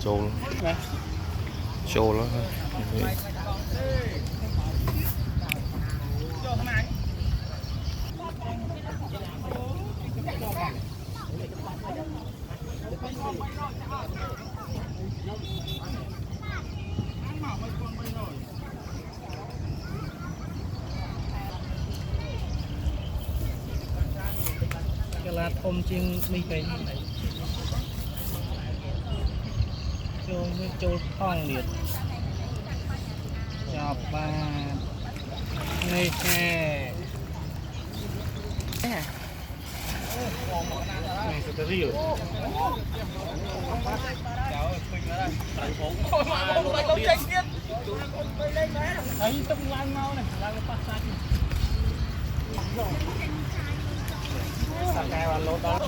trâu trâu nó cái lá thôm chiên mi cái này châu phong liệt chọc ba này hè này cái gì rồi thấy trong lan mau này lan cái phát ra sang cái vào lốt đó